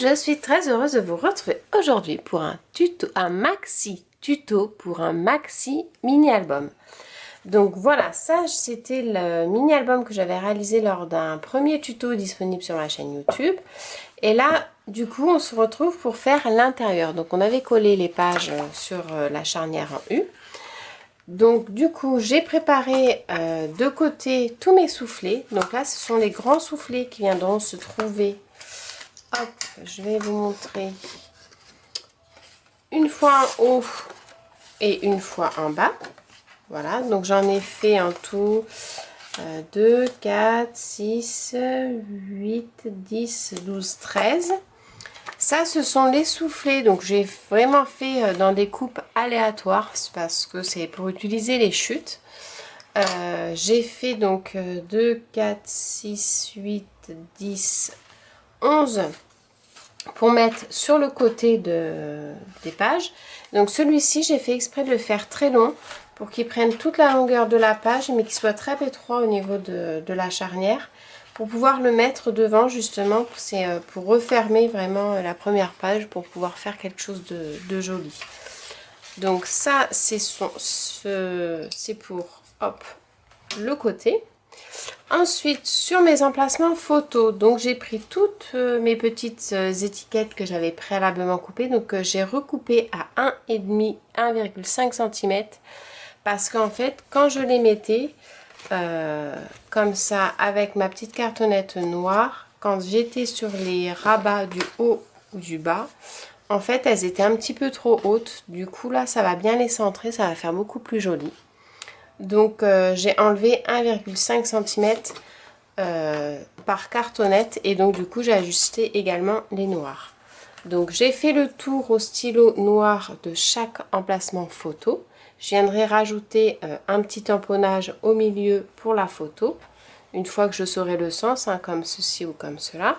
je suis très heureuse de vous retrouver aujourd'hui pour un tuto, un maxi tuto pour un maxi mini album. Donc voilà, ça c'était le mini album que j'avais réalisé lors d'un premier tuto disponible sur ma chaîne YouTube. Et là, du coup, on se retrouve pour faire l'intérieur. Donc on avait collé les pages sur la charnière en U. Donc du coup, j'ai préparé de côté tous mes soufflets. Donc là, ce sont les grands soufflets qui viendront se trouver. Hop, je vais vous montrer une fois en haut et une fois en bas. Voilà, donc j'en ai fait en tout 2, 4, 6, 8, 10, 12, 13. Ça, ce sont les soufflets. Donc j'ai vraiment fait dans des coupes aléatoires parce que c'est pour utiliser les chutes. J'ai fait donc 2, 4, 6, 8, 10, 11 pour mettre sur le côté des pages. Donc celui-ci, j'ai fait exprès de le faire très long pour qu'il prenne toute la longueur de la page mais qu'il soit très étroit au niveau de la charnière pour pouvoir le mettre devant. Justement, c'est pour refermer vraiment la première page pour pouvoir faire quelque chose de joli. Donc ça, c'est pour hop, le côté. Ensuite, sur mes emplacements photos, donc j'ai pris toutes mes petites étiquettes que j'avais préalablement coupées. Donc j'ai recoupé à 1,5 cm parce qu'en fait, quand je les mettais comme ça avec ma petite cartonnette noire, quand j'étais sur les rabats du haut ou du bas, en fait, elles étaient un petit peu trop hautes. Du coup, là, ça va bien les centrer, ça va faire beaucoup plus joli. Donc j'ai enlevé 1,5 cm par cartonnette et donc du coup j'ai ajusté également les noirs. Donc j'ai fait le tour au stylo noir de chaque emplacement photo. Je viendrai rajouter un petit tamponnage au milieu pour la photo, une fois que je saurai le sens, hein, comme ceci ou comme cela.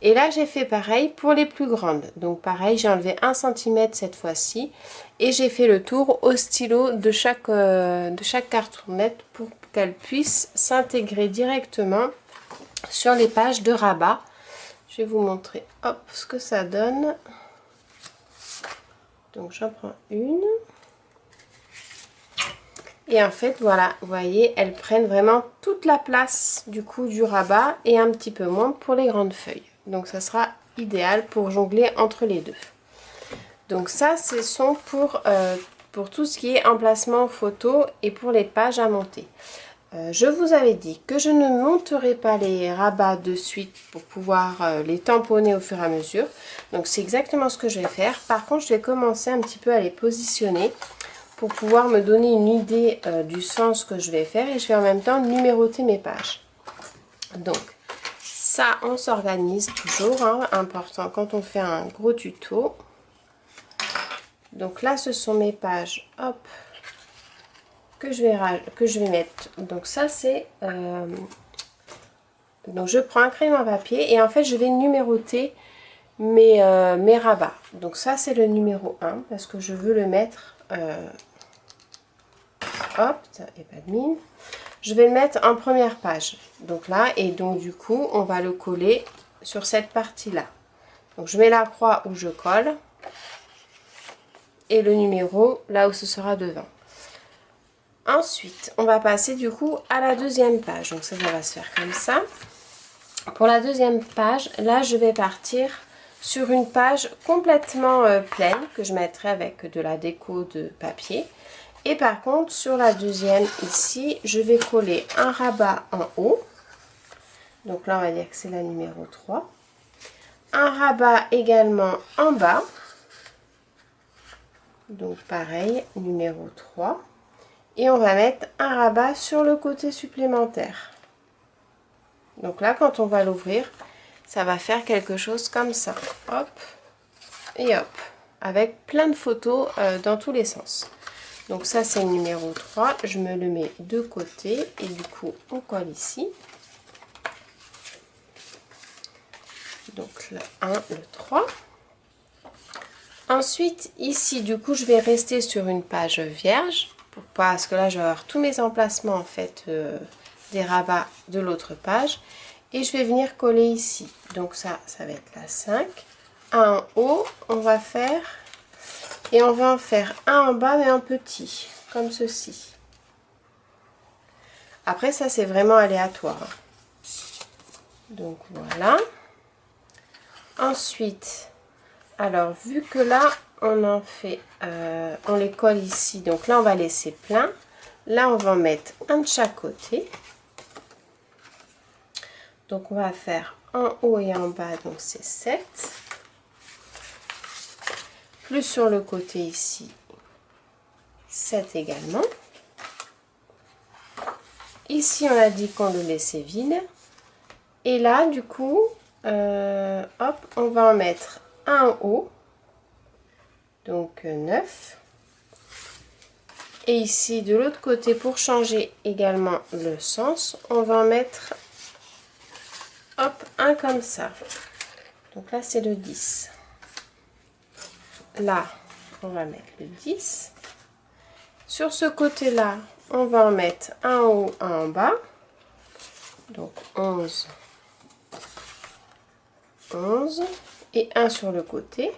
Et là j'ai fait pareil pour les plus grandes. Donc pareil, j'ai enlevé 1 cm cette fois-ci et j'ai fait le tour au stylo de chaque cartonnette pour qu'elle puisse s'intégrer directement sur les pages de rabat. Je vais vous montrer hop ce que ça donne. Donc j'en prends une. Et en fait voilà, vous voyez, elles prennent vraiment toute la place du coup du rabat et un petit peu moins pour les grandes feuilles. Donc ça sera idéal pour jongler entre les deux. Donc ça, ce sont pour tout ce qui est emplacement photo et pour les pages à monter. Je vous avais dit que je ne monterai pas les rabats de suite pour pouvoir les tamponner au fur et à mesure. Donc c'est exactement ce que je vais faire. Par contre, je vais commencer un petit peu à les positionner pour pouvoir me donner une idée du sens que je vais faire. Et je vais en même temps numéroter mes pages. Donc ça, on s'organise toujours, hein, important quand on fait un gros tuto. Donc là, ce sont mes pages, hop, que je vais mettre. Donc ça, c'est... donc je prends un crayon à papier et en fait, je vais numéroter mes rabats. Donc ça, c'est le numéro 1 parce que je veux le mettre... hop, ça n'est pas de mine. Je vais le mettre en première page. Donc là, et donc du coup, on va le coller sur cette partie-là. Donc je mets la croix où je colle. Et le numéro là où ce sera devant. Ensuite, on va passer du coup à la deuxième page. Donc ça va se faire comme ça. Pour la deuxième page, là, je vais partir sur une page complètement pleine que je mettrai avec de la déco de papier. Et par contre, sur la deuxième ici, je vais coller un rabat en haut. Donc là, on va dire que c'est la numéro 3. Un rabat également en bas. Donc pareil, numéro 3. Et on va mettre un rabat sur le côté supplémentaire. Donc là, quand on va l'ouvrir, ça va faire quelque chose comme ça. Hop et hop. Avec plein de photos dans tous les sens. Donc ça, c'est le numéro 3. Je me le mets de côté. Et du coup, on colle ici. Donc le 1, le 3. Ensuite, ici, du coup, je vais rester sur une page vierge, parce que là, je vais avoir tous mes emplacements, en fait, des rabats de l'autre page. Et je vais venir coller ici. Donc ça va être la 5. un en haut, on va faire, et on va en faire un en bas mais en petit, comme ceci. Après ça c'est vraiment aléatoire. Donc voilà. Ensuite, alors vu que là on en fait, on les colle ici, donc là on va laisser plein. Là on va en mettre un de chaque côté. Donc on va faire en haut et en bas, donc c'est 7. Plus sur le côté ici, 7 également. Ici on a dit qu'on le laissait vide. Et là du coup, hop, on va en mettre un en haut. Donc 9. Et ici de l'autre côté, pour changer également le sens, on va en mettre, hop, un comme ça. Donc là c'est le 10. Là on va mettre le 10. Sur ce côté là on va en mettre un en haut, un en bas. Donc 11, 11 et un sur le côté.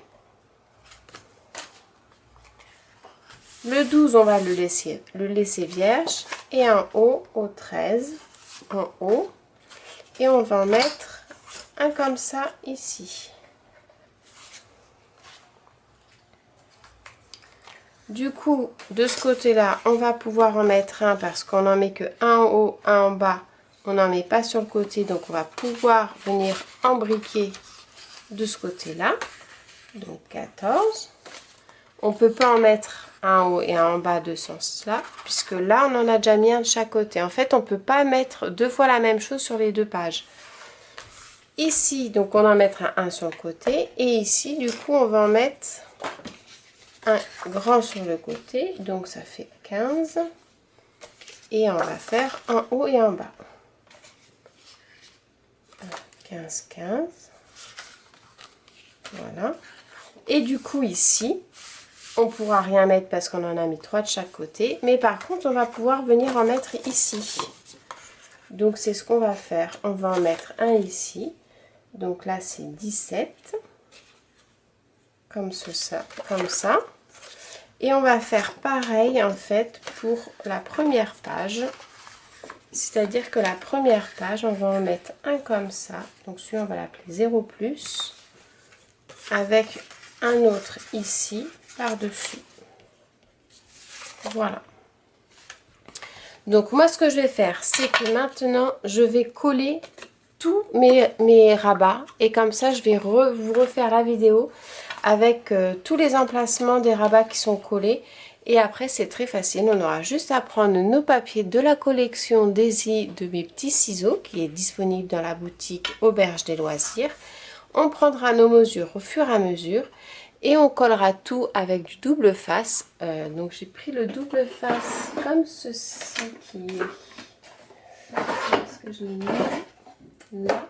Le 12 on va le laisser vierge, et en haut au 13 en haut, et on va en mettre un comme ça ici. Du coup de ce côté là on va pouvoir en mettre un parce qu'on n'en met que un en haut, un en bas, on n'en met pas sur le côté, donc on va pouvoir venir embriquer de ce côté là. Donc 14. On peut pas en mettre un en haut et un en bas de ce sens là, puisque là on en a déjà mis un de chaque côté. En fait on peut pas mettre deux fois la même chose sur les deux pages. Ici donc on en mettra un sur le côté, et ici du coup on va en mettre un grand sur le côté, donc ça fait 15, et on va faire en haut et en bas. 15, 15, voilà. Et du coup ici on pourra rien mettre parce qu'on en a mis 3 de chaque côté, mais par contre on va pouvoir venir en mettre ici. Donc c'est ce qu'on va faire, on va en mettre un ici, donc là c'est 17, comme ça, comme ça. Et on va faire pareil en fait pour la première page, c'est-à-dire que la première page on va en mettre un comme ça, donc celui-là on va l'appeler 0 plus, avec un autre ici par-dessus. Voilà. Donc moi ce que je vais faire, c'est que maintenant je vais coller tous mes rabats, et comme ça je vais vous refaire la vidéo avec tous les emplacements des rabats qui sont collés, et après c'est très facile, on aura juste à prendre nos papiers de la collection Daisy de mes petits ciseaux qui est disponible dans la boutique Auberge des Loisirs. On prendra nos mesures au fur et à mesure et on collera tout avec du double face. Donc j'ai pris le double face comme ceci qui est... Est-ce que je le mets là?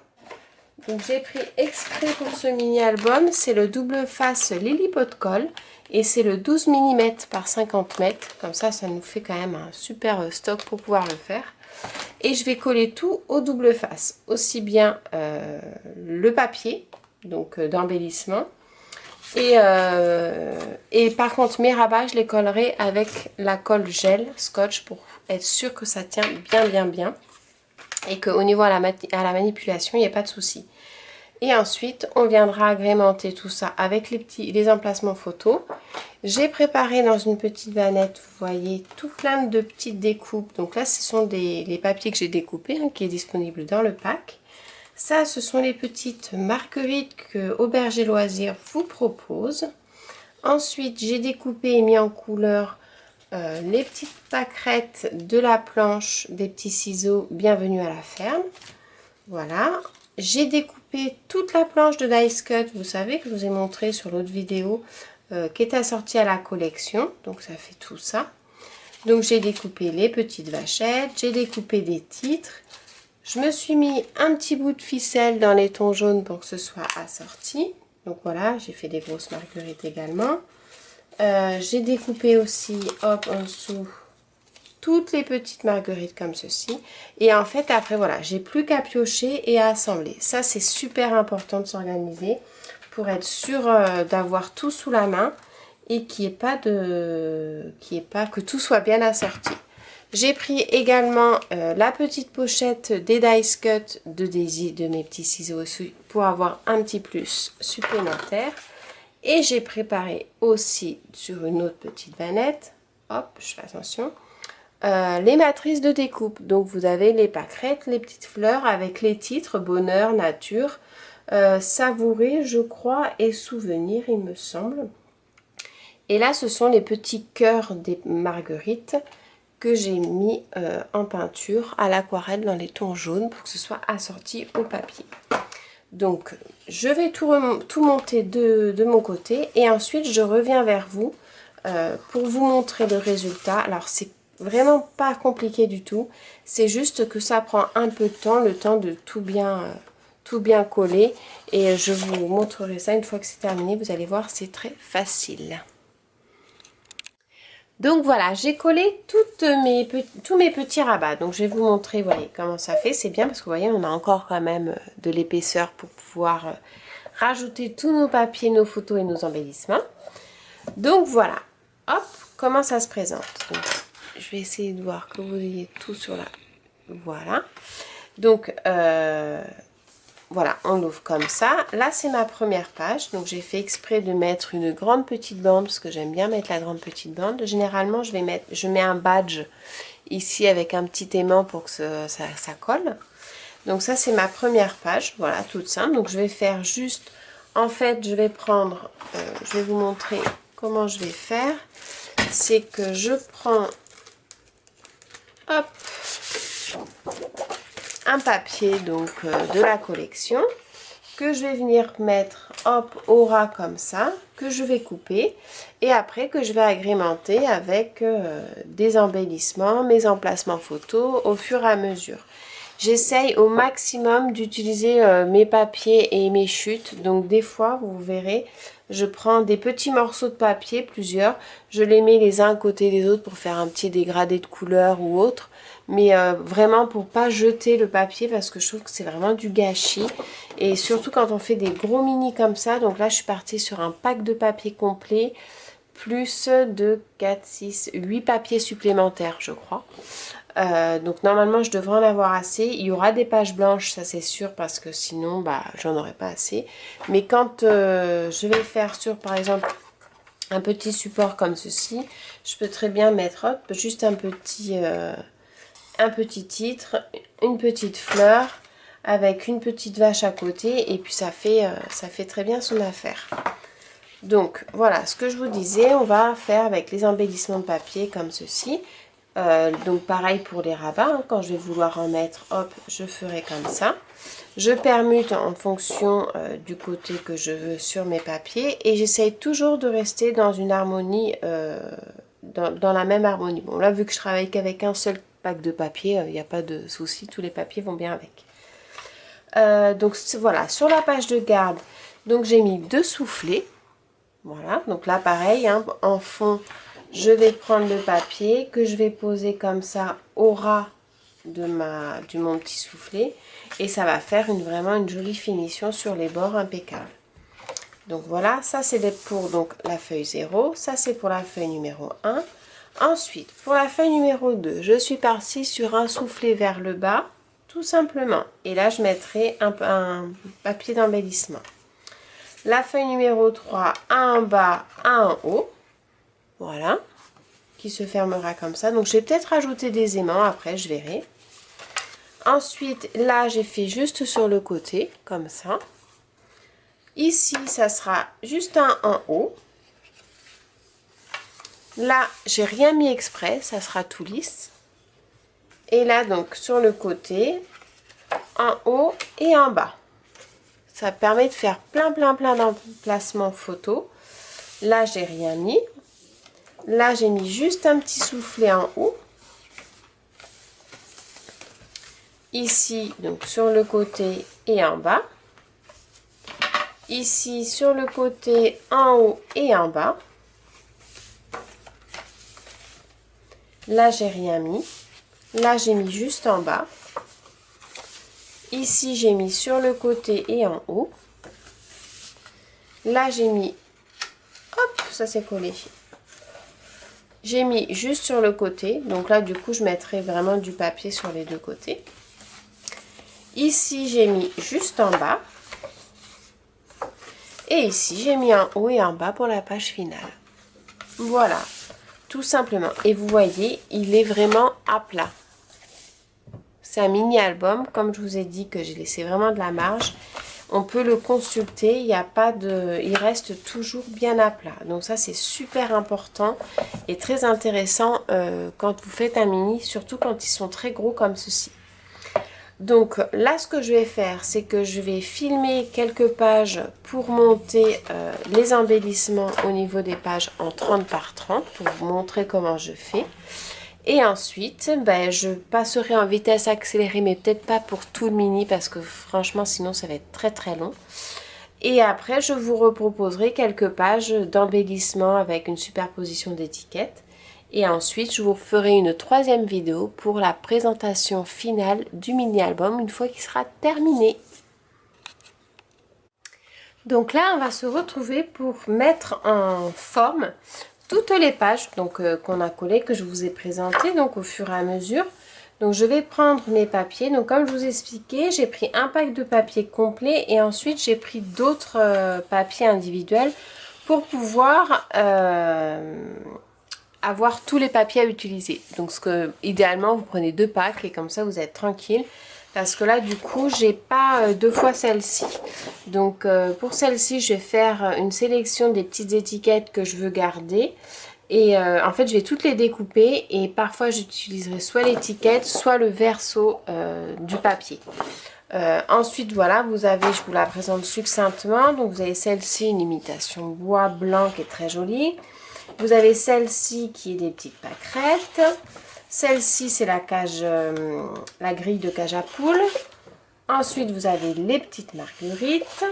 Donc j'ai pris exprès pour ce mini album, c'est le double face Lily Pot Colle, et c'est le 12 mm par 50 mètres, comme ça nous fait quand même un super stock pour pouvoir le faire. Et je vais coller tout au double face, aussi bien le papier, donc d'embellissement, et par contre mes rabats je les collerai avec la colle gel scotch pour être sûr que ça tient bien, et qu'au niveau à la manipulation il n'y a pas de souci. Et ensuite on viendra agrémenter tout ça avec les emplacements photos. J'ai préparé dans une petite vanette, vous voyez, tout plein de petites découpes. Donc là ce sont les papiers que j'ai découpés, hein, qui est disponible dans le pack. Ça ce sont les petites marguerites que Auberge des Loisirs vous propose. Ensuite j'ai découpé et mis en couleur les petites pâquerettes de la planche des petits ciseaux Bienvenue à la ferme. Voilà. J'ai découpé toute la planche de Dice Cut, vous savez, que je vous ai montré sur l'autre vidéo, qui est assortie à la collection. Donc ça fait tout ça. Donc j'ai découpé les petites vachettes, j'ai découpé des titres. Je me suis mis un petit bout de ficelle dans les tons jaunes pour que ce soit assorti. Donc voilà, j'ai fait des grosses marguerites également. J'ai découpé aussi, hop, en dessous, toutes les petites marguerites comme ceci. Et en fait après voilà, j'ai plus qu'à piocher et à assembler. Ça c'est super important de s'organiser pour être sûr d'avoir tout sous la main et que tout soit bien assorti. J'ai pris également la petite pochette des Dice Cut de Daisy, de mes petits ciseaux pour avoir un petit plus supplémentaire. Et j'ai préparé aussi sur une autre petite vanette, hop, je fais attention, les matrices de découpe. Donc vous avez les pâquerettes, les petites fleurs avec les titres bonheur, nature, savourer, je crois, et souvenir, il me semble. Et là, ce sont les petits cœurs des marguerites que j'ai mis en peinture à l'aquarelle dans les tons jaunes pour que ce soit assorti au papier. Donc, je vais tout monter de mon côté et ensuite je reviens vers vous pour vous montrer le résultat. Alors, c'est vraiment pas compliqué du tout, c'est juste que ça prend un peu de temps, le temps de tout bien coller, et je vous montrerai ça une fois que c'est terminé. Vous allez voir, c'est très facile. Donc voilà, j'ai collé tous mes petits rabats. Donc je vais vous montrer, voyez, comment ça fait. C'est bien parce que vous voyez, on a encore quand même de l'épaisseur pour pouvoir rajouter tous nos papiers, nos photos et nos embellissements. Donc voilà, hop, comment ça se présente. Donc, je vais essayer de voir que vous ayez tout sur la... Voilà. Donc, voilà, on l'ouvre comme ça. Là, c'est ma première page. Donc, j'ai fait exprès de mettre une grande petite bande parce que j'aime bien mettre la grande petite bande. Généralement, je mets un badge ici avec un petit aimant pour que ça colle. Donc, ça, c'est ma première page. Voilà, toute simple. Donc, je vais faire juste... En fait, je vais prendre... je vais vous montrer comment je vais faire. C'est que je prends... Hop, un papier donc de la collection que je vais venir mettre hop au ras comme ça, que je vais couper et après que je vais agrémenter avec des embellissements, mes emplacements photos au fur et à mesure. J'essaye au maximum d'utiliser mes papiers et mes chutes, donc des fois vous verrez je prends des petits morceaux de papier, plusieurs, je les mets les uns à côté des autres pour faire un petit dégradé de couleur ou autre, mais vraiment pour pas jeter le papier parce que je trouve que c'est vraiment du gâchis, et surtout quand on fait des gros mini comme ça. Donc là je suis partie sur un pack de papier complet, plus de 4, 6, 8 papiers supplémentaires je crois. Donc normalement je devrais en avoir assez. Il y aura des pages blanches, ça c'est sûr, parce que sinon bah j'en aurais pas assez. Mais quand je vais faire sur par exemple un petit support comme ceci, je peux très bien mettre hop, juste un petit titre, une petite fleur avec une petite vache à côté, et puis ça fait très bien son affaire. Donc voilà ce que je vous disais, on va faire avec les embellissements de papier comme ceci. Donc pareil pour les rabats, hein, quand je vais vouloir en mettre, hop, je ferai comme ça. Je permute en fonction du côté que je veux sur mes papiers, et j'essaye toujours de rester dans une harmonie, dans la même harmonie. Bon là vu que je travaille qu'avec un seul pack de papier, il n'y a pas de souci, tous les papiers vont bien avec. Donc voilà, sur la page de garde, donc j'ai mis 2 soufflets. Voilà, donc là pareil, hein, en fond, je vais prendre le papier que je vais poser comme ça au ras de mon petit soufflet, et ça va faire vraiment une jolie finition sur les bords, impeccable. Donc voilà, ça c'est pour donc la feuille 0, ça c'est pour la feuille numéro 1. Ensuite, pour la feuille numéro 2, je suis partie sur un soufflet vers le bas, tout simplement. Et là, je mettrai un papier d'embellissement. La feuille numéro 3, un en bas, un en haut. Voilà, qui se fermera comme ça. Donc, je vais peut-être rajouter des aimants après, je verrai. Ensuite, là, j'ai fait juste sur le côté, comme ça. Ici, ça sera juste un en haut. Là, j'ai rien mis exprès, ça sera tout lisse. Et là, donc, sur le côté, en haut et en bas. Ça permet de faire plein d'emplacements photos. Là, j'ai rien mis. Là, j'ai mis juste un petit soufflet en haut. Ici, donc, sur le côté et en bas. Ici, sur le côté, en haut et en bas. Là, j'ai rien mis. Là, j'ai mis juste en bas. Ici, j'ai mis sur le côté et en haut. Là j'ai mis, hop, ça s'est collé. J'ai mis juste sur le côté, donc là du coup je mettrai vraiment du papier sur les deux côtés. Ici j'ai mis juste en bas. Et ici j'ai mis un haut et un bas pour la page finale. Voilà, tout simplement. Et vous voyez, il est vraiment à plat. C'est un mini album, comme je vous ai dit que j'ai laissé vraiment de la marge. On peut le consulter, il n'y a pas de, il reste toujours bien à plat. Donc ça c'est super important et très intéressant quand vous faites un mini, surtout quand ils sont très gros comme ceci. Donc là ce que je vais faire, c'est que je vais filmer quelques pages pour monter les embellissements au niveau des pages en 30 par 30 pour vous montrer comment je fais. Et ensuite, je passerai en vitesse accélérée, mais peut-être pas pour tout le mini parce que franchement, sinon ça va être très très long. Et après, je vous reproposerai quelques pages d'embellissement avec une superposition d'étiquettes. Et ensuite, je vous ferai une troisième vidéo pour la présentation finale du mini-album une fois qu'il sera terminé. Donc là, on va se retrouver pour mettre en forme toutes les pages qu'on a collées, que je vous ai présentées donc au fur et à mesure. Donc je vais prendre mes papiers. Donc comme je vous ai expliqué, j'ai pris un pack de papier complet et ensuite j'ai pris d'autres papiers individuels pour pouvoir avoir tous les papiers à utiliser. Donc idéalement vous prenez 2 packs et comme ça vous êtes tranquille. Parce que là du coup j'ai pas 2 fois celle-ci. Donc pour celle-ci je vais faire une sélection des petites étiquettes que je veux garder. Et en fait je vais toutes les découper et parfois j'utiliserai soit l'étiquette soit le verso du papier. Ensuite voilà, vous avez, je vous la présente succinctement. Donc vous avez celle-ci, une imitation bois blanc qui est très jolie. Vous avez celle-ci qui est des petites pâquerettes. Celle-ci, c'est la grille de cage à poules. Ensuite, vous avez les petites marguerites.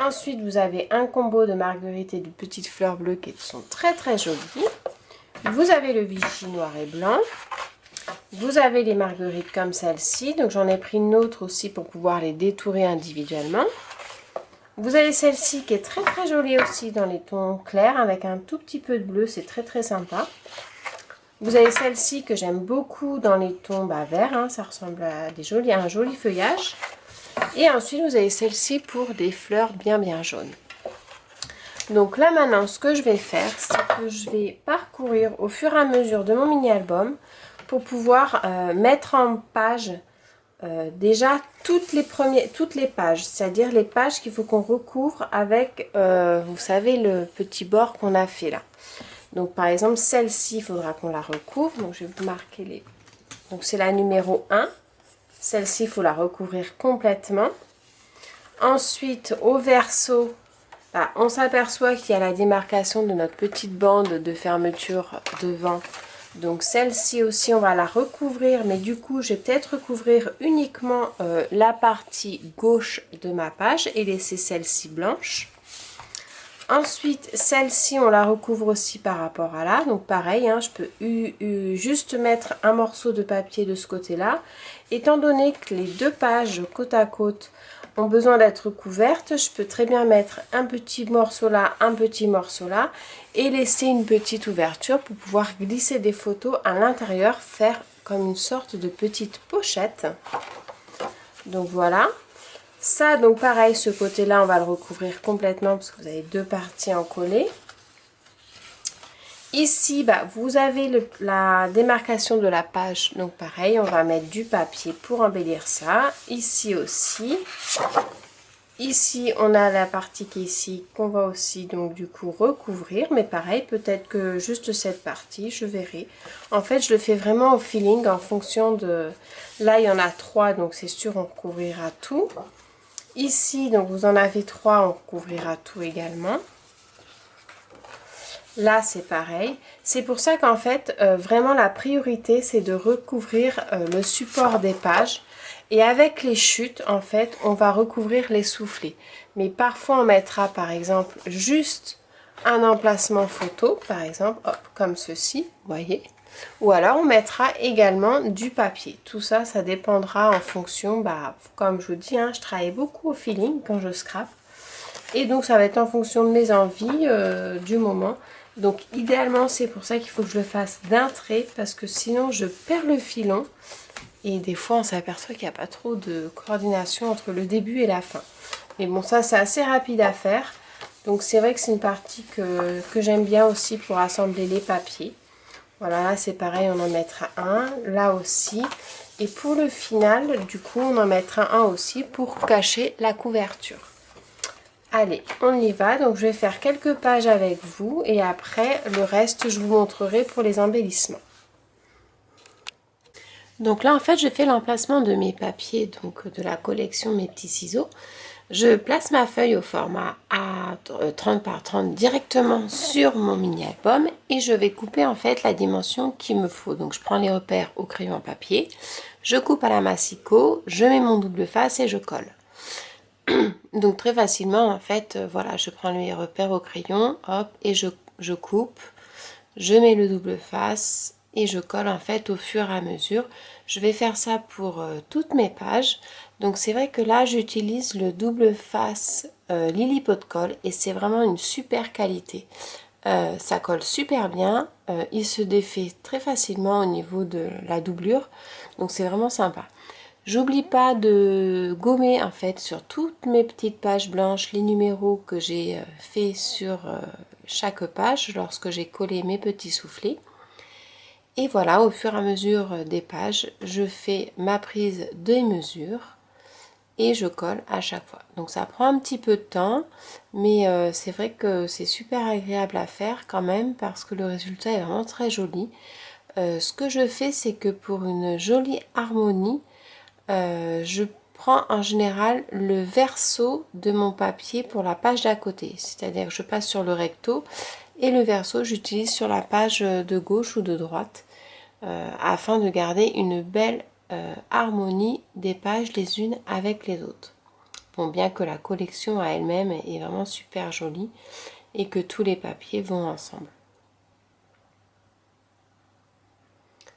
Ensuite, vous avez un combo de marguerites et de petites fleurs bleues qui sont très très jolies. Vous avez le Vichy noir et blanc. Vous avez les marguerites comme celle-ci. Donc, j'en ai pris une autre aussi pour pouvoir les détourer individuellement. Vous avez celle-ci qui est très très jolie aussi dans les tons clairs avec un tout petit peu de bleu. C'est très très sympa. Vous avez celle-ci que j'aime beaucoup dans les tons verts, hein, ça ressemble à un joli feuillage. Et ensuite vous avez celle-ci pour des fleurs bien jaunes. Donc là maintenant ce que je vais faire, c'est que je vais parcourir au fur et à mesure de mon mini-album pour pouvoir mettre en page déjà toutes les pages, c'est-à-dire les pages qu'il faut qu'on recouvre avec, vous savez, le petit bord qu'on a fait là. Donc par exemple celle-ci, il faudra qu'on la recouvre. Donc je vais vous marquer les... Donc c'est la numéro 1. Celle-ci, il faut la recouvrir complètement. Ensuite au verso, on s'aperçoit qu'il y a la démarcation de notre petite bande de fermeture devant. Donc celle-ci aussi, on va la recouvrir. Mais du coup, je vais peut-être recouvrir uniquement la partie gauche de ma page et laisser celle-ci blanche. Ensuite, celle-ci, on la recouvre aussi par rapport à là. Donc pareil, hein, je peux juste mettre un morceau de papier de ce côté-là. Étant donné que les 2 pages côte à côte ont besoin d'être couvertes, je peux très bien mettre un petit morceau là, un petit morceau là. Et laisser une petite ouverture pour pouvoir glisser des photos à l'intérieur, faire comme une sorte de petite pochette. Donc voilà. Ça, donc pareil, ce côté-là, on va le recouvrir complètement parce que vous avez 2 parties en collé. Ici, vous avez la démarcation de la page. Donc pareil, on va mettre du papier pour embellir ça. Ici aussi. Ici, on a la partie qui est ici qu'on va aussi donc du coup recouvrir. Mais pareil, peut-être que juste cette partie, je verrai. En fait, je le fais vraiment au feeling en fonction de... Là, il y en a 3, donc c'est sûr, on recouvrira tout. Ici, donc vous en avez 3, on recouvrira tout également. Là, c'est pareil. C'est pour ça qu'en fait, vraiment la priorité, c'est de recouvrir le support des pages. Et avec les chutes, en fait, on va recouvrir les soufflets. Mais parfois, on mettra, par exemple, juste un emplacement photo, par exemple, hop, comme ceci, vous voyez. Ou alors, on mettra également du papier. Tout ça, ça dépendra en fonction, comme je vous dis, hein, je travaille beaucoup au feeling quand je scrape. Et donc ça va être en fonction de mes envies du moment. Donc idéalement c'est pour ça qu'il faut que je le fasse d'un trait parce que sinon je perds le filon. Et des fois on s'aperçoit qu'il n'y a pas trop de coordination entre le début et la fin. Mais bon, ça c'est assez rapide à faire. Donc c'est vrai que c'est une partie que j'aime bien aussi pour assembler les papiers. Voilà, là c'est pareil, on en mettra un. Là aussi. Et pour le final, du coup, on en mettra un aussi pour cacher la couverture. Allez, on y va. Donc je vais faire quelques pages avec vous. Et après, le reste, je vous montrerai pour les embellissements. Donc là, en fait, je fais l'emplacement de mes papiers, donc de la collection Mes Petits Ciseaux. Je place ma feuille au format A30 par 30 directement sur mon mini-album et je vais couper en fait la dimension qu'il me faut. Donc je prends les repères au crayon papier, je coupe à la massicot, je mets mon double face et je colle. Donc très facilement en fait, voilà, je prends les repères au crayon, hop, et je coupe, je mets le double face et je colle en fait au fur et à mesure. Je vais faire ça pour toutes mes pages. Donc c'est vrai que là j'utilise le double face Lily Pot de Colle et c'est vraiment une super qualité. Ça colle super bien, il se défait très facilement au niveau de la doublure, donc c'est vraiment sympa. J'oublie pas de gommer en fait sur toutes mes petites pages blanches les numéros que j'ai fait sur chaque page lorsque j'ai collé mes petits soufflets. Et voilà, au fur et à mesure des pages, je fais ma prise de mesure et je colle à chaque fois. Donc ça prend un petit peu de temps, mais c'est vrai que c'est super agréable à faire quand même parce que le résultat est vraiment très joli. Ce que je fais, c'est que pour une jolie harmonie, je prends en général le verso de mon papier pour la page d'à côté. C'est-à-dire que je passe sur le recto et le verso, j'utilise sur la page de gauche ou de droite afin de garder une belle harmonie des pages les unes avec les autres. Bon, bien que la collection à elle-même est vraiment super jolie et que tous les papiers vont ensemble.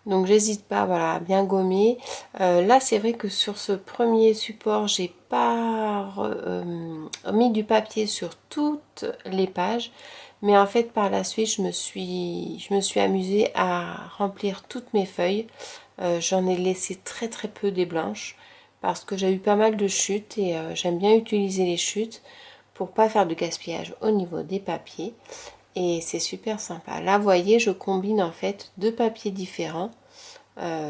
Donc j'hésite pas, voilà, à bien gommer. Là c'est vrai que sur ce premier support j'ai pas mis du papier sur toutes les pages, mais en fait par la suite je me suis amusée à remplir toutes mes feuilles. J'en ai laissé très très peu des blanches parce que j'ai eu pas mal de chutes et j'aime bien utiliser les chutes pour pas faire de gaspillage au niveau des papiers. Et c'est super sympa. Là, vous voyez, je combine en fait deux papiers différents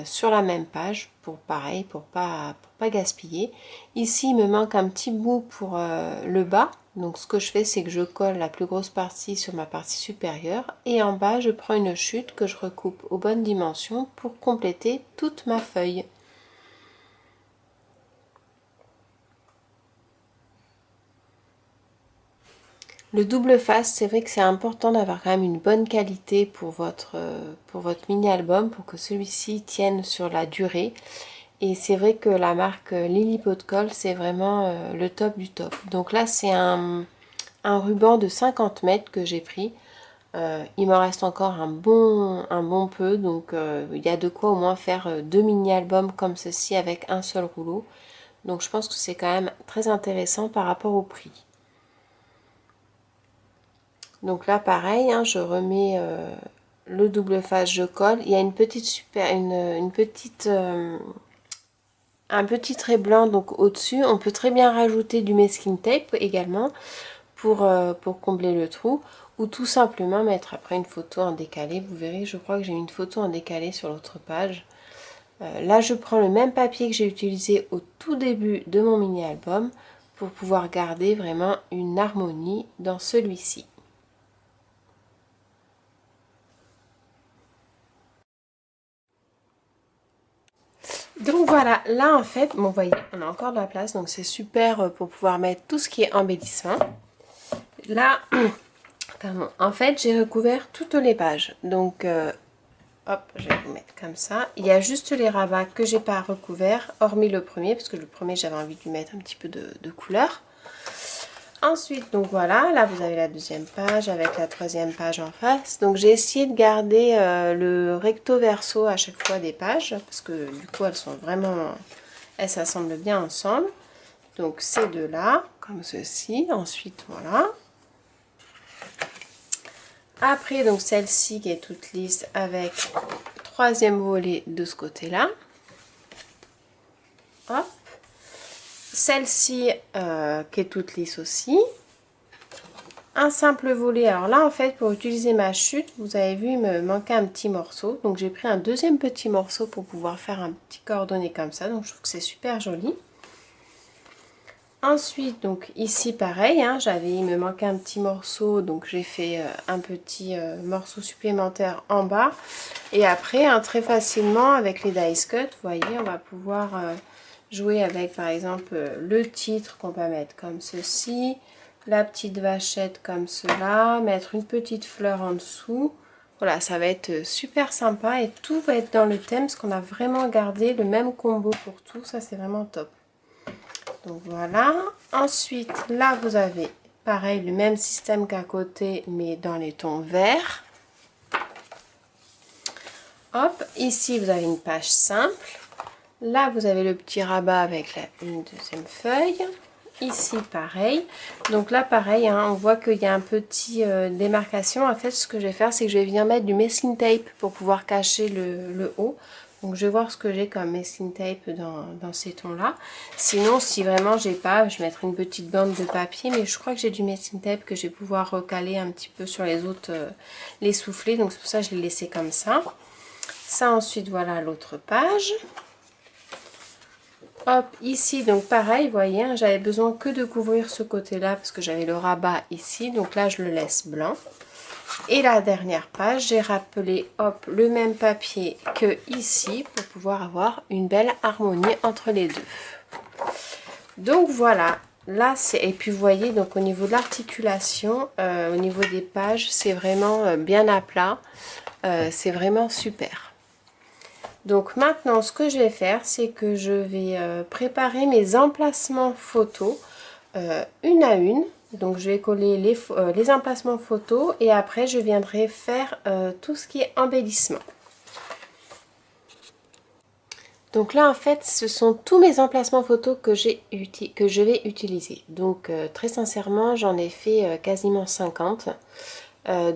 sur la même page pour pareil, pour pas gaspiller. Ici, il me manque un petit bout pour le bas. Donc, ce que je fais, c'est que je colle la plus grosse partie sur ma partie supérieure. Et en bas, je prends une chute que je recoupe aux bonnes dimensions pour compléter toute ma feuille. Le double face, c'est vrai que c'est important d'avoir quand même une bonne qualité pour votre mini-album, pour que celui-ci tienne sur la durée. Et c'est vrai que la marque Lily Pot de Colle, c'est vraiment le top du top. Donc là, c'est un ruban de 50 mètres que j'ai pris. Il m'en reste encore un bon peu, donc il y a de quoi au moins faire deux mini-albums comme ceci avec un seul rouleau. Donc je pense que c'est quand même très intéressant par rapport au prix. Donc là pareil, hein, je remets le double face, je colle. Il y a une petite un petit trait blanc donc au-dessus. On peut très bien rajouter du masking tape également pour combler le trou. Ou tout simplement mettre après une photo en décalé. Vous verrez, je crois que j'ai mis une photo en décalé sur l'autre page. Là je prends le même papier que j'ai utilisé au tout début de mon mini-album pour pouvoir garder vraiment une harmonie dans celui-ci. Donc voilà, là en fait, bon, vous voyez, on a encore de la place, donc c'est super pour pouvoir mettre tout ce qui est embellissement. Là, pardon, en fait, j'ai recouvert toutes les pages. Donc, hop, je vais vous mettre comme ça. Il y a juste les ravats que j'ai pas recouvert, hormis le premier, parce que le premier, j'avais envie de lui mettre un petit peu de couleur. Ensuite, donc voilà, là vous avez la deuxième page avec la troisième page en face. Donc j'ai essayé de garder le recto verso à chaque fois des pages parce que du coup elles s'assemblent bien ensemble. Donc ces deux-là, comme ceci. Ensuite, voilà. Après, donc celle-ci qui est toute lisse avec troisième volet de ce côté-là. Hop. Celle-ci qui est toute lisse aussi. Un simple volet. Alors là, en fait, pour utiliser ma chute, vous avez vu, il me manquait un petit morceau. Donc j'ai pris un deuxième petit morceau pour pouvoir faire un petit coordonné comme ça. Donc je trouve que c'est super joli. Ensuite, donc ici pareil, hein, il me manquait un petit morceau, donc j'ai fait un petit morceau supplémentaire en bas. Et après, hein, très facilement avec les dice cut, vous voyez, on va pouvoir jouer avec par exemple le titre qu'on va mettre comme ceci, la petite vachette comme cela, mettre une petite fleur en dessous. Voilà, ça va être super sympa et tout va être dans le thème parce qu'on a vraiment gardé le même combo pour tout, ça c'est vraiment top. Donc voilà, ensuite là vous avez pareil le même système qu'à côté mais dans les tons verts. Hop, ici vous avez une page simple. Là vous avez le petit rabat avec une deuxième feuille. Ici pareil. Donc là pareil, hein, on voit qu'il y a un petit démarcation. En fait ce que je vais faire c'est que je vais venir mettre du masking tape pour pouvoir cacher le haut. Donc je vais voir ce que j'ai comme masking tape dans ces tons là. Sinon si vraiment j'ai pas, je mettrai une petite bande de papier. Mais je crois que j'ai du masking tape que je vais pouvoir recaler un petit peu sur les autres, les soufflets. Donc c'est pour ça que je l'ai laissé comme ça. Ça ensuite voilà l'autre page. Hop, ici donc pareil, vous voyez, hein, j'avais besoin que de couvrir ce côté là parce que j'avais le rabat ici. Donc là je le laisse blanc. Et la dernière page, j'ai rappelé hop, le même papier que ici pour pouvoir avoir une belle harmonie entre les deux. Donc voilà, là c'est... Et puis vous voyez, donc au niveau de l'articulation, au niveau des pages, c'est vraiment bien à plat. C'est vraiment super. Donc maintenant, ce que je vais faire, c'est que je vais préparer mes emplacements photos une à une. Donc je vais coller les emplacements photos et après je viendrai faire tout ce qui est embellissement. Donc là en fait ce sont tous mes emplacements photos que je vais utiliser. Donc très sincèrement j'en ai fait quasiment 50.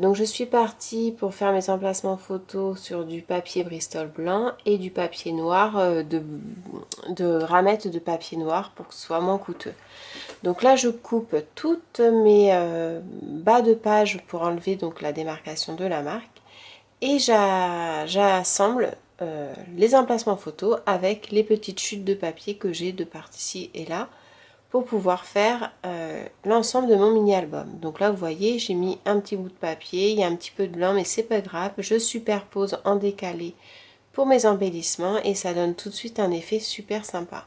Donc je suis partie pour faire mes emplacements photos sur du papier Bristol blanc et du papier noir, de ramettes de papier noir pour que ce soit moins coûteux. Donc là je coupe toutes mes bas de page pour enlever donc la démarcation de la marque et j'assemble les emplacements photos avec les petites chutes de papier que j'ai de part ici et là pour pouvoir faire l'ensemble de mon mini album. Donc là vous voyez j'ai mis un petit bout de papier, il y a un petit peu de blanc mais c'est pas grave, je superpose en décalé pour mes embellissements et ça donne tout de suite un effet super sympa.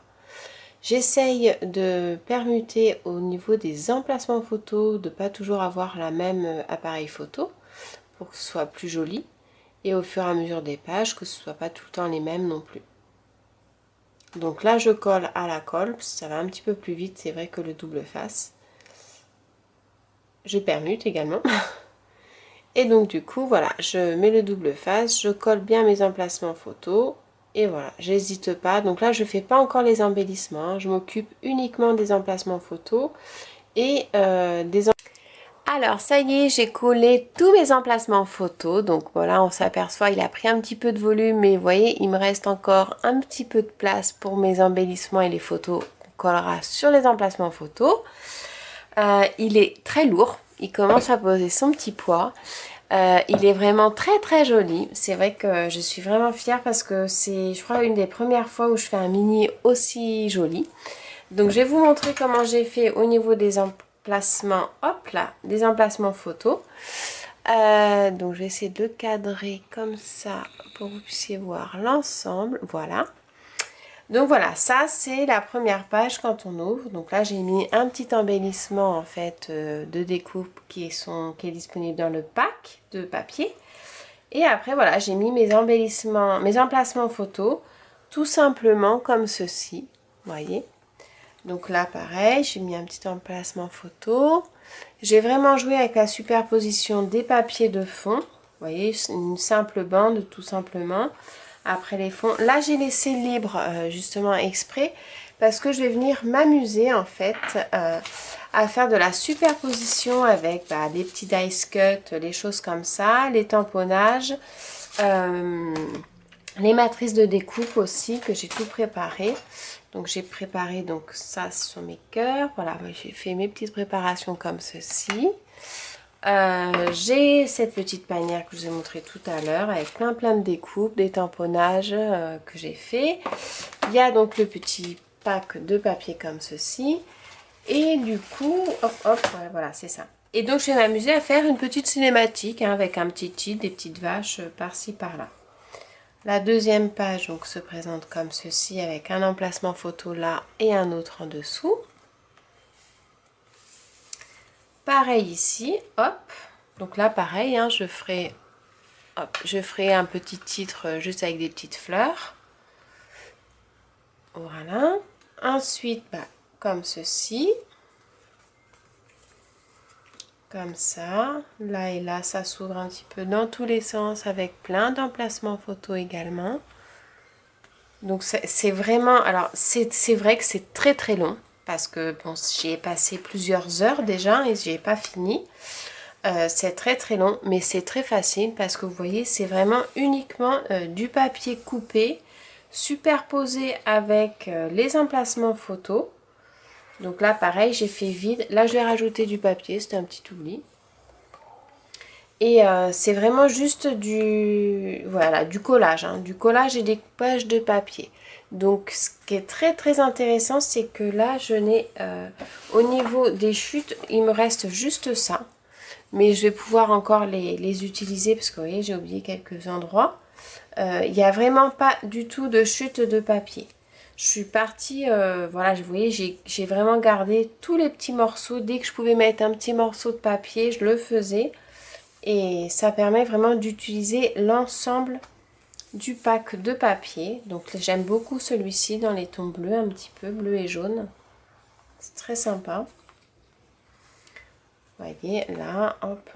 J'essaye de permuter au niveau des emplacements photos, de pas toujours avoir la même appareil photo pour que ce soit plus joli et au fur et à mesure des pages que ce soit pas tout le temps les mêmes non plus. Donc là je colle à la colle, parce que ça va un petit peu plus vite, c'est vrai que le double face. Je permute également. Et donc du coup voilà, je mets le double face, je colle bien mes emplacements photos. Et voilà, j'hésite pas. Donc là je fais pas encore les embellissements, hein. Je m'occupe uniquement des emplacements photos et Alors ça y est, j'ai collé tous mes emplacements photos. Donc voilà, on s'aperçoit, il a pris un petit peu de volume, mais vous voyez, il me reste encore un petit peu de place pour mes embellissements et les photos qu'on collera sur les emplacements photos. Il est très lourd, il commence à poser son petit poids. Il est vraiment très très joli. C'est vrai que je suis vraiment fière parce que c'est, je crois, une des premières fois où je fais un mini aussi joli. Donc je vais vous montrer comment j'ai fait au niveau des emplacements, hop là, des emplacements photos. Donc je vais essayer de le cadrer comme ça pour que vous puissiez voir l'ensemble. Voilà. Donc voilà, ça c'est la première page quand on ouvre. Donc là j'ai mis un petit embellissement en fait de découpe qui est disponible dans le pack de papier. Et après voilà, j'ai mis mes embellissements, mes emplacements photos tout simplement comme ceci, vous voyez. Donc là pareil, j'ai mis un petit emplacement photo. J'ai vraiment joué avec la superposition des papiers de fond. Vous voyez, une simple bande tout simplement. Après les fonds, là j'ai laissé libre justement exprès parce que je vais venir m'amuser en fait à faire de la superposition avec les petits dice cuts, les choses comme ça, les tamponnages, les matrices de découpe aussi que j'ai tout préparé. Donc j'ai préparé donc ça, ce sont mes cœurs. Voilà, j'ai fait mes petites préparations comme ceci. J'ai cette petite panière que je vous ai montré tout à l'heure avec plein de découpes, des tamponnages que j'ai fait. Il y a donc le petit pack de papier comme ceci. Et du coup, hop, voilà, c'est ça. Et donc je vais m'amuser à faire une petite cinématique avec un petit titre, des petites vaches par-ci par-là. La deuxième page donc se présente comme ceci avec un emplacement photo là et un autre en dessous. Pareil ici, hop. Donc là pareil, hein, je ferai un petit titre juste avec des petites fleurs. Voilà. Ensuite, comme ceci. Comme ça, là et là, ça s'ouvre un petit peu dans tous les sens avec plein d'emplacements photos également. Donc c'est vraiment, alors c'est vrai que c'est très long parce que bon, j'y ai passé plusieurs heures déjà et j'y ai pas fini. C'est très long, mais c'est très facile parce que vous voyez, c'est vraiment uniquement du papier coupé, superposé avec les emplacements photos. Donc là, pareil, j'ai fait vide. Là, je vais rajouter du papier, c'était un petit oubli. Et c'est vraiment juste du collage, hein, du collage et des coupages de papier. Donc ce qui est très intéressant, c'est que là, je n'ai, au niveau des chutes, il me reste juste ça. Mais je vais pouvoir encore les utiliser parce que vous voyez, j'ai oublié quelques endroits. Il n'y a vraiment pas du tout de chute de papier. Je suis partie, voilà, vous voyez, j'ai vraiment gardé tous les petits morceaux. Dès que je pouvais mettre un petit morceau de papier, je le faisais. Et ça permet vraiment d'utiliser l'ensemble du pack de papier. Donc j'aime beaucoup celui-ci dans les tons bleus, un petit peu bleu et jaune. C'est très sympa. Vous voyez là, hop,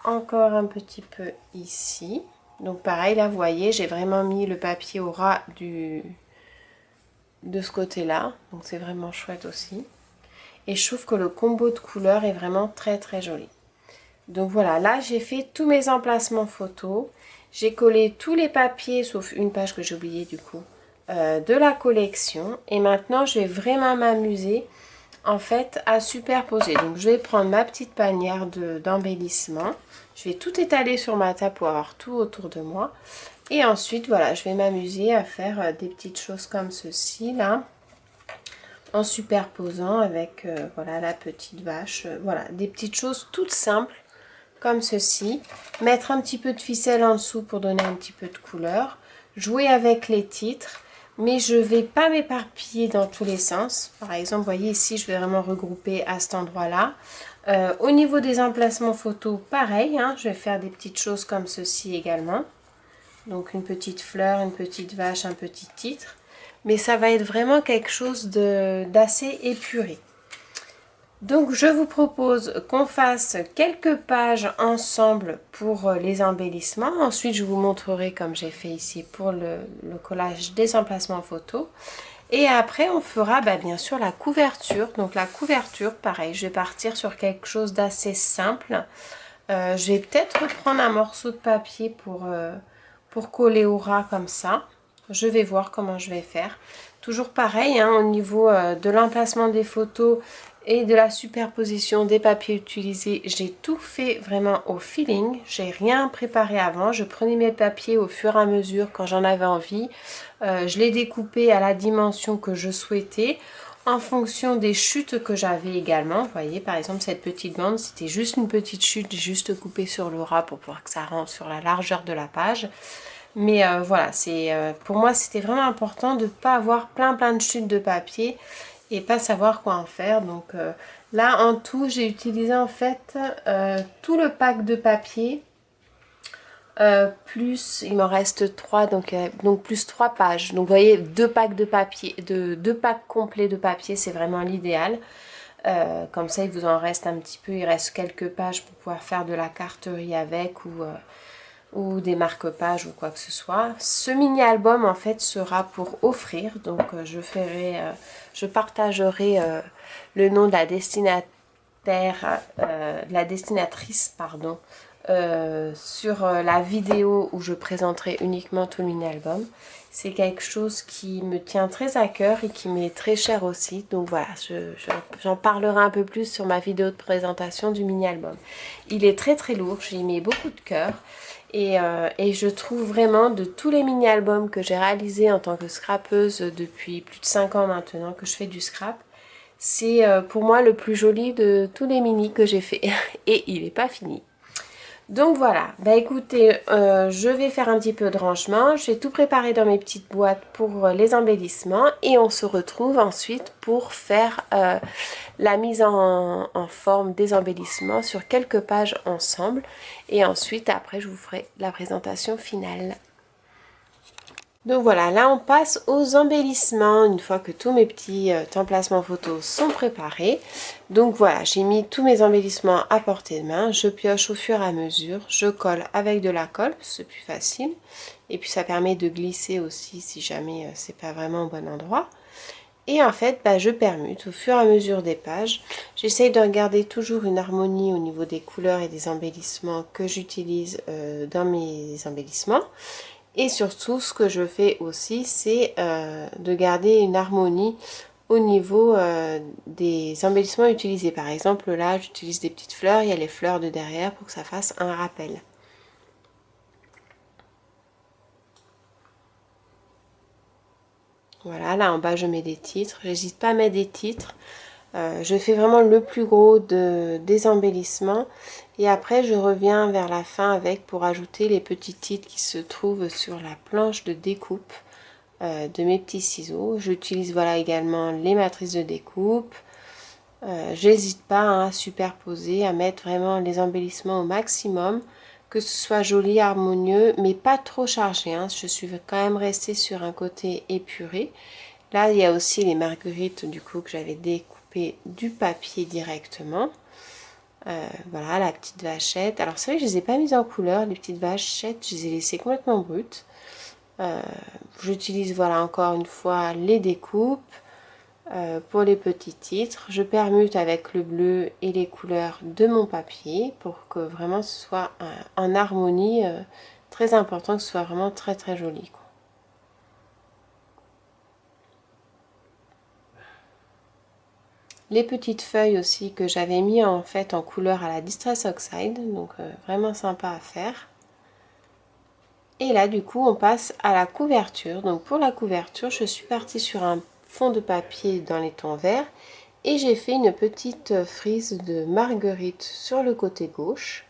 encore un petit peu ici. Donc pareil, là vous voyez, j'ai vraiment mis le papier au ras de ce côté-là. Donc c'est vraiment chouette aussi. Et je trouve que le combo de couleurs est vraiment très joli. Donc voilà, là j'ai fait tous mes emplacements photos. J'ai collé tous les papiers, sauf une page que j'ai oubliée du coup, de la collection. Et maintenant je vais vraiment m'amuser en fait à superposer. Donc je vais prendre ma petite panière d'embellissement. Je vais tout étaler sur ma table pour avoir tout autour de moi. Et ensuite voilà, je vais m'amuser à faire des petites choses comme ceci là. En superposant avec voilà la petite vache. Voilà, des petites choses toutes simples. Comme ceci, mettre un petit peu de ficelle en dessous pour donner un petit peu de couleur, jouer avec les titres, mais je ne vais pas m'éparpiller dans tous les sens. Par exemple, vous voyez ici, je vais vraiment regrouper à cet endroit-là. Au niveau des emplacements photos, pareil, hein, je vais faire des petites choses comme ceci également. Donc une petite fleur, une petite vache, un petit titre. Mais ça va être vraiment quelque chose d'assez épuré. Donc je vous propose qu'on fasse quelques pages ensemble pour les embellissements. Ensuite je vous montrerai comme j'ai fait ici pour le collage des emplacements photos. Et après on fera bien sûr la couverture. Donc la couverture pareil, je vais partir sur quelque chose d'assez simple. Je vais peut-être prendre un morceau de papier pour coller au ras comme ça. Je vais voir comment je vais faire. Toujours pareil, hein, au niveau de l'emplacement des photos et de la superposition des papiers utilisés, j'ai tout fait vraiment au feeling. J'ai rien préparé avant. Je prenais mes papiers au fur et à mesure quand j'en avais envie. Je les découpais à la dimension que je souhaitais en fonction des chutes que j'avais également. Vous voyez, par exemple, cette petite bande, c'était juste une petite chute, j'ai juste coupé sur le ras pour pouvoir que ça rentre sur la largeur de la page. Mais voilà, pour moi, c'était vraiment important de ne pas avoir plein de chutes de papier et pas savoir quoi en faire. Donc là, en tout, j'ai utilisé en fait tout le pack de papier. Plus il m'en reste 3 donc plus 3 pages, donc vous voyez 2 packs de papier, deux packs complets de papier, c'est vraiment l'idéal. Comme ça il vous en reste un petit peu, il reste quelques pages pour pouvoir faire de la carterie avec ou ou des marque-pages ou quoi que ce soit. Ce mini-album en fait sera pour offrir, donc je partagerai le nom de la destinatrice, pardon, sur la vidéo où je présenterai uniquement tout le mini-album. C'est quelque chose qui me tient très à cœur et qui m'est très cher aussi. Donc voilà, j'en parlerai un peu plus sur ma vidéo de présentation du mini-album. Il est très très lourd, j'y mets beaucoup de cœur. Et je trouve vraiment de tous les mini-albums que j'ai réalisés en tant que scrapeuse depuis plus de 5 ans maintenant que je fais du scrap, c'est pour moi le plus joli de tous les mini que j'ai fait. Et il n'est pas fini. Donc voilà, bah écoutez, je vais faire un petit peu de rangement, je vais tout préparer dans mes petites boîtes pour les embellissements et on se retrouve ensuite pour faire la mise en forme des embellissements sur quelques pages ensemble et ensuite après je vous ferai la présentation finale. Donc voilà, là on passe aux embellissements une fois que tous mes petits emplacements photos sont préparés. Donc voilà, j'ai mis tous mes embellissements à portée de main, je pioche au fur et à mesure, je colle avec de la colle, c'est plus facile. Et puis ça permet de glisser aussi si jamais c'est pas vraiment au bon endroit. Et en fait, bah, je permute au fur et à mesure des pages. J'essaye de garder toujours une harmonie au niveau des couleurs et des embellissements que j'utilise dans mes embellissements. Et surtout, ce que je fais aussi, c'est de garder une harmonie au niveau des embellissements utilisés. Par exemple, là, j'utilise des petites fleurs, il y a les fleurs de derrière pour que ça fasse un rappel. Voilà, là en bas, je mets des titres. J'hésite pas à mettre des titres. Je fais vraiment le plus gros des embellissements et après je reviens vers la fin avec pour ajouter les petits titres qui se trouvent sur la planche de découpe de mes petits ciseaux. J'utilise voilà également les matrices de découpe. J'hésite pas hein, à superposer, à mettre vraiment les embellissements au maximum, que ce soit joli, harmonieux, mais pas trop chargé. Hein. Je suis quand même restée sur un côté épuré. Là, il y a aussi les marguerites du coup que j'avais découpé du papier directement. Voilà, la petite vachette. Alors c'est vrai que je ne les ai pas mises en couleur, les petites vachettes, je les ai laissées complètement brutes. J'utilise voilà encore une fois les découpes pour les petits titres. Je permute avec le bleu et les couleurs de mon papier pour que vraiment ce soit en harmonie. Très important que ce soit vraiment très très joli, quoi. Les petites feuilles aussi que j'avais mis en fait en couleur à la Distress Oxide, donc vraiment sympa à faire. Et là du coup on passe à la couverture. Donc pour la couverture je suis partie sur un fond de papier dans les tons verts et j'ai fait une petite frise de marguerite sur le côté gauche.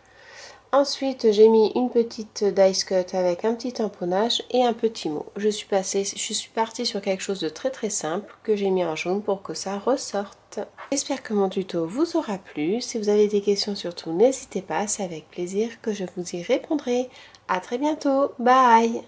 Ensuite j'ai mis une petite dice cut avec un petit tamponnage et un petit mot. Je suis partie sur quelque chose de très très simple que j'ai mis en jaune pour que ça ressorte. J'espère que mon tuto vous aura plu. Si vous avez des questions surtout n'hésitez pas, c'est avec plaisir que je vous y répondrai. À très bientôt, bye!